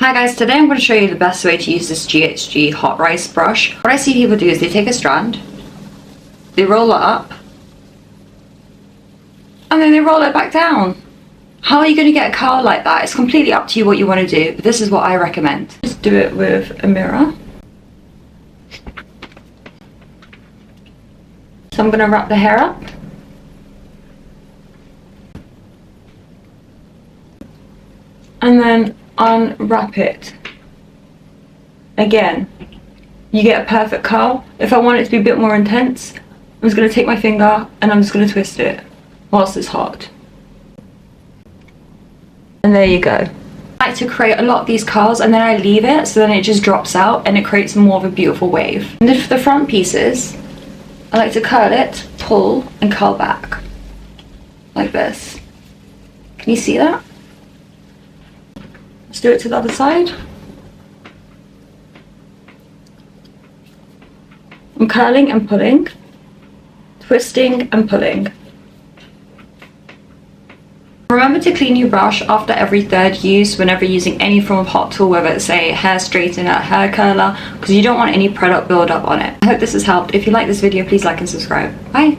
Hi guys, today I'm going to show you the best way to use this GHD Hot Rise brush. What I see people do is they take a strand, they roll it up, and then they roll it back down. How are you going to get a curl like that? It's completely up to you what you want to do, but this is what I recommend. Just do it with a mirror. So I'm going to wrap the hair up. And then unwrap it. Again, you get a perfect curl. If I want it to be a bit more intense, I'm just going to take my finger and I'm just going to twist it whilst it's hot. And there you go. I like to create a lot of these curls and then I leave it so then it just drops out and it creates more of a beautiful wave. And then for the front pieces, I like to curl it, pull and curl back. Like this. Can you see that? Let's do it to the other side. I'm curling and pulling, twisting and pulling. Remember to clean your brush after every third use whenever using any form of hot tool, whether it's a hair straightener, hair curler, because you don't want any product buildup on it. I hope this has helped. If you like this video, please like and subscribe. Bye!